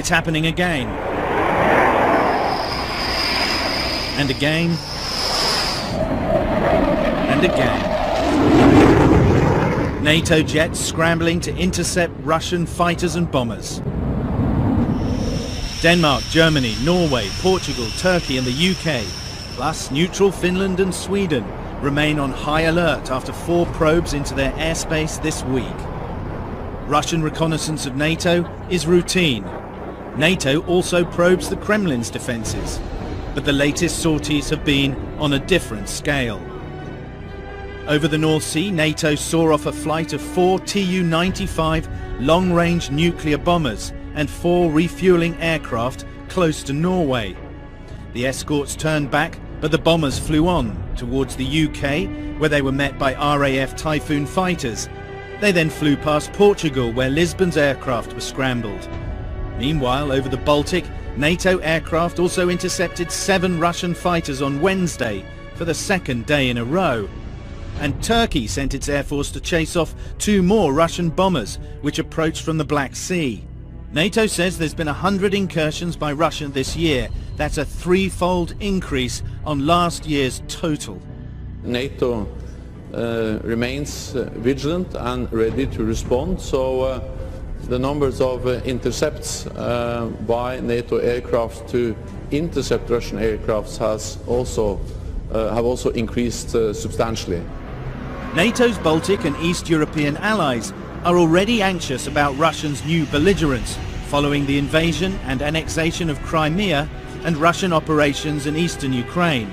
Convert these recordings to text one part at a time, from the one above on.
It's happening again. And again. And again. NATO jets scrambling to intercept Russian fighters and bombers. Denmark, Germany, Norway, Portugal, Turkey and the UK, plus neutral Finland and Sweden, remain on high alert after 4 probes into their airspace this week. Russian reconnaissance of NATO is routine. NATO also probes the Kremlin's defences, but the latest sorties have been on a different scale. Over the North Sea, NATO saw off a flight of 4 Tu-95 long-range nuclear bombers and 4 refuelling aircraft close to Norway. The escorts turned back, but the bombers flew on towards the UK, where they were met by RAF Typhoon fighters. They then flew past Portugal, where Lisbon's aircraft were scrambled. Meanwhile, over the Baltic, NATO aircraft also intercepted 7 Russian fighters on Wednesday for the 2nd day in a row. And Turkey sent its air force to chase off 2 more Russian bombers, which approached from the Black Sea. NATO says there's been 100 incursions by Russia this year. That's a 3-fold increase on last year's total. NATO remains vigilant and ready to respond, so the numbers of intercepts by NATO aircraft to intercept Russian aircraft have also increased substantially. NATO's Baltic and East European allies are already anxious about Russia's new belligerence following the invasion and annexation of Crimea and Russian operations in eastern Ukraine.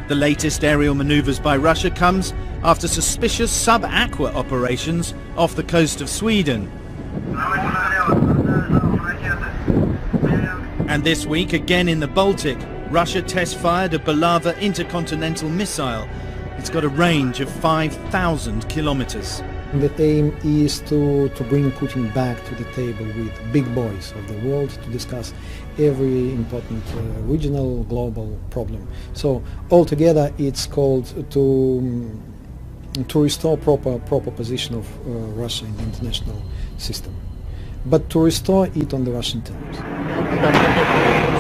The latest aerial maneuvers by Russia comes after suspicious sub-aqua operations off the coast of Sweden. And this week, again in the Baltic, Russia test-fired a Bulava intercontinental missile. It's got a range of 5,000 kilometers. The aim is to bring Putin back to the table with big boys of the world to discuss every important regional, global problem. So altogether it's called to restore proper position of Russia in the international system, but to restore it on the Russian terms.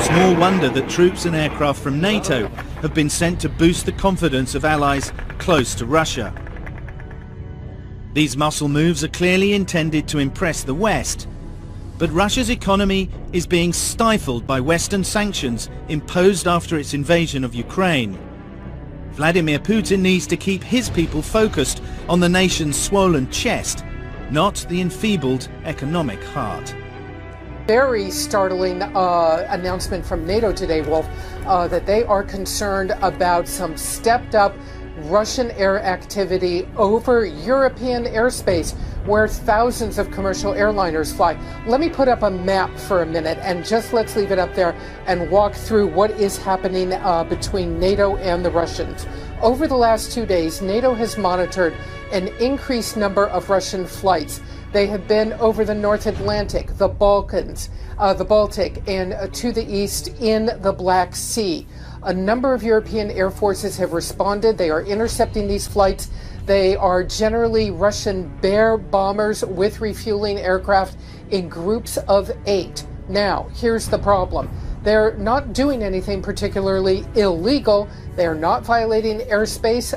Small wonder that troops and aircraft from NATO have been sent to boost the confidence of allies close to Russia. These muscle moves are clearly intended to impress the West, but Russia's economy is being stifled by Western sanctions imposed after its invasion of Ukraine. Vladimir Putin needs to keep his people focused on the nation's swollen chest, not the enfeebled economic heart. Very startling announcement from NATO today, Wolf, that they are concerned about some stepped-up Russian air activity over European airspace, where thousands of commercial airliners fly. Let me put up a map for a minute, and just let's leave it up there and walk through what is happening between NATO and the Russians. Over the last 2 days, NATO has monitored an increased number of Russian flights. They have been over the North Atlantic, the Balkans, the Baltic, and to the east in the Black Sea. A number of European air forces have responded. They are intercepting these flights. They are generally Russian Bear bombers with refueling aircraft in groups of 8. Now, here's the problem. They're not doing anything particularly illegal. They are not violating airspace.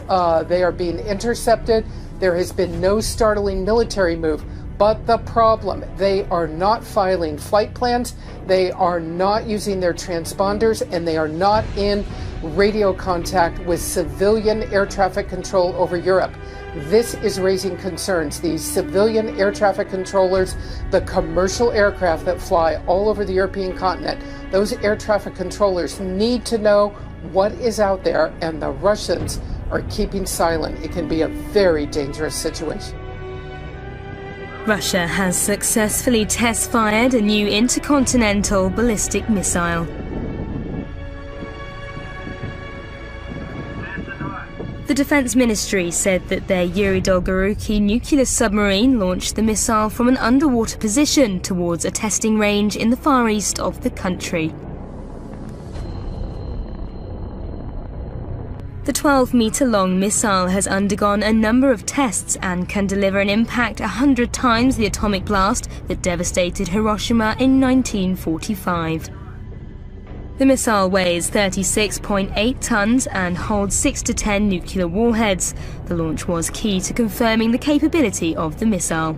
They are being intercepted. There has been no startling military move. But the problem, they are not filing flight plans, they are not using their transponders, and they are not in radio contact with civilian air traffic control over Europe. This is raising concerns. These civilian air traffic controllers, the commercial aircraft that fly all over the European continent, those air traffic controllers need to know what is out there, and the Russians are keeping silent. It can be a very dangerous situation. Russia has successfully test-fired a new intercontinental ballistic missile. The Defense Ministry said that their Yuri Dolgoruki nuclear submarine launched the missile from an underwater position towards a testing range in the far east of the country. The 12-metre-long missile has undergone a number of tests and can deliver an impact 100 times the atomic blast that devastated Hiroshima in 1945. The missile weighs 36.8 tons and holds 6 to 10 nuclear warheads. The launch was key to confirming the capability of the missile.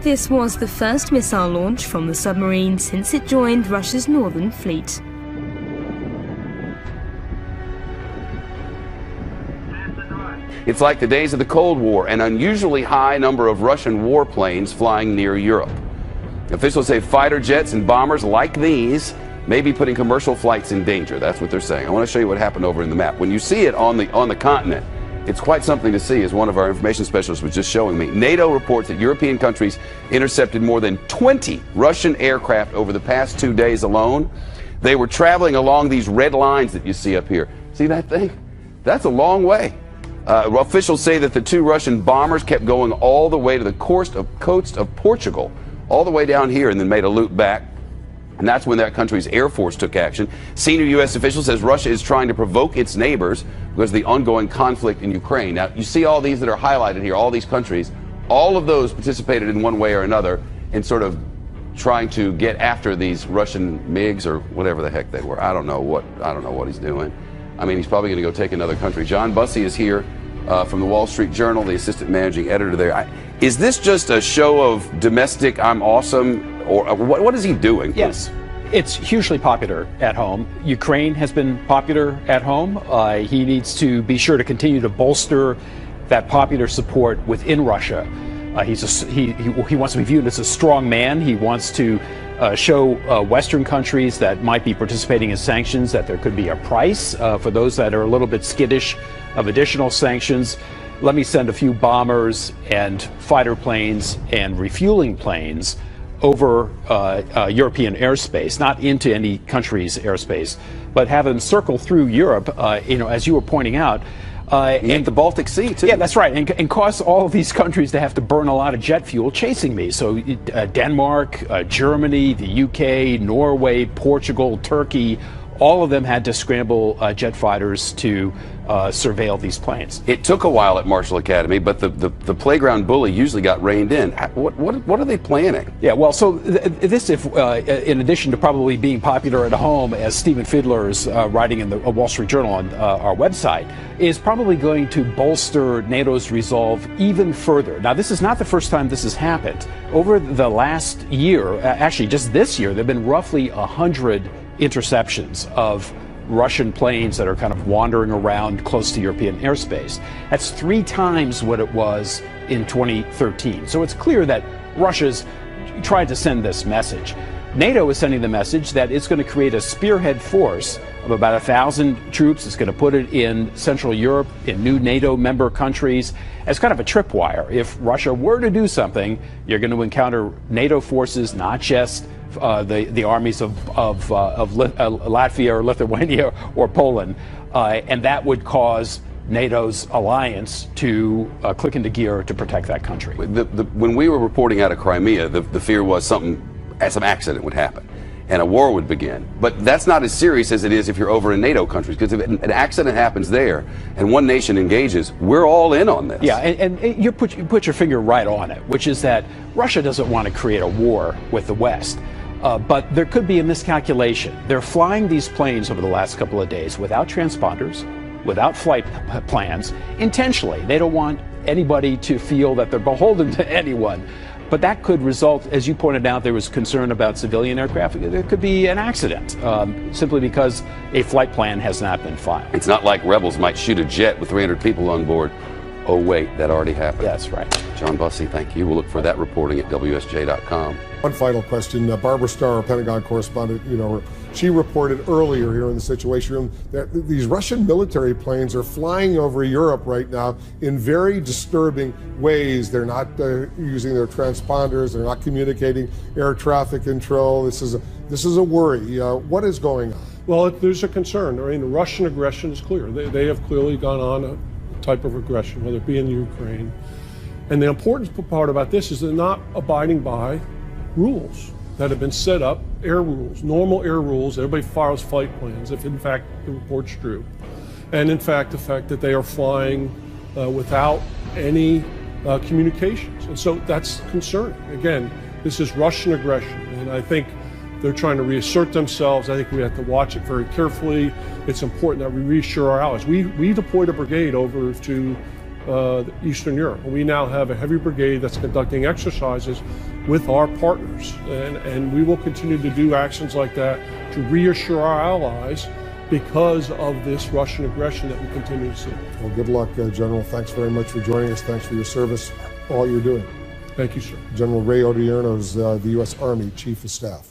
This was the first missile launch from the submarine since it joined Russia's Northern Fleet. It's like the days of the Cold War, an unusually high number of Russian warplanes flying near Europe. Officials say fighter jets and bombers like these may be putting commercial flights in danger. That's what they're saying. I want to show you what happened over in the map. When you see it on the continent, it's quite something to see, as one of our information specialists was just showing me. NATO reports that European countries intercepted more than 20 Russian aircraft over the past 2 days alone. They were traveling along these red lines that you see up here. See that thing? That's a long way. Officials say that the 2 Russian bombers kept going all the way to the coast of Portugal, all the way down here, and then made a loop back. And that's when that country's Air Force took action. Senior U.S. official says Russia is trying to provoke its neighbors because of the ongoing conflict in Ukraine. Now, you see all these that are highlighted here, all these countries, all of those participated in one way or another in sort of trying to get after these Russian MiGs or whatever the heck they were. I don't know what he's doing. I mean, he's probably going to go take another country. John Bussey is here from the Wall Street Journal, the assistant managing editor there. Is this just a show of domestic I'm awesome? Or what is he doing? Yes, it's hugely popular at home. Ukraine has been popular at home. He needs to be sure to continue to bolster that popular support within Russia. He wants to be viewed as a strong man. He wants to show Western countries that might be participating in sanctions that there could be a price for those that are a little bit skittish of additional sanctions. Let me send a few bombers and fighter planes and refueling planes over European airspace, not into any country's airspace, but have them circle through Europe, as you were pointing out. And the Baltic Sea, too. Yeah, that's right, and cause all of these countries to have to burn a lot of jet fuel chasing me. So Denmark, Germany, the UK, Norway, Portugal, Turkey, all of them had to scramble jet fighters to surveil these planes. It took a while at Marshall Academy, but the playground bully usually got reined in. What are they planning? Yeah, well, so in addition to probably being popular at home, as Stephen Fiedler is writing in the Wall Street Journal on our website, is probably going to bolster NATO's resolve even further. Now, this is not the first time this has happened. Over the last year, actually just this year, there have been roughly 100 interceptions of Russian planes that are kind of wandering around close to European airspace. That's 3 times what it was in 2013. So it's clear that Russia's tried to send this message. NATO is sending the message that it's going to create a spearhead force of about 1,000 troops. It's going to put it in Central Europe, in new NATO member countries, as kind of a tripwire. If Russia were to do something, you're going to encounter NATO forces, not just the armies of Latvia or Lithuania or Poland, and that would cause NATO's alliance to click into gear to protect that country. When we were reporting out of Crimea, the fear was some accident would happen and a war would begin. But that's not as serious as it is if you're over in NATO countries, because if an accident happens there and one nation engages, we're all in on this. Yeah, and you put your finger right on it, which is that Russia doesn't want to create a war with the West. But there could be a miscalculation. They're flying these planes over the last couple of days without transponders, without flight plans, intentionally. They don't want anybody to feel that they're beholden to anyone. But that could result, as you pointed out, there was concern about civilian aircraft. There could be an accident simply because a flight plan has not been filed. It's not like rebels might shoot a jet with 300 people on board. Oh, wait, that already happened. That's right. John Bussey, thank you. We'll look for that reporting at WSJ.com. One final question. Barbara Starr, a Pentagon correspondent, she reported earlier here in the Situation Room that these Russian military planes are flying over Europe right now in very disturbing ways. They're not using their transponders. They're not communicating air traffic control. This is a worry. What is going on? Well, there's a concern. I mean, Russian aggression is clear. They have clearly gone on a type of aggression, whether it be in Ukraine. And the important part about this is they're not abiding by rules. that have been set up, air rules, normal air rules. Everybody follows flight plans if in fact the report's true. And in fact, the fact that they are flying without any communications. And so that's concerning. Again, this is Russian aggression, and I think they're trying to reassert themselves. I think we have to watch it very carefully. It's important that we reassure our allies. We deployed a brigade over to Eastern Europe. We now have a heavy brigade that's conducting exercises with our partners, and we will continue to do actions like that to reassure our allies because of this Russian aggression that we continue to see. Well, good luck, General. Thanks very much for joining us. Thanks for your service, all you're doing. Thank you, sir. General Ray Odierno is the U.S. Army Chief of Staff.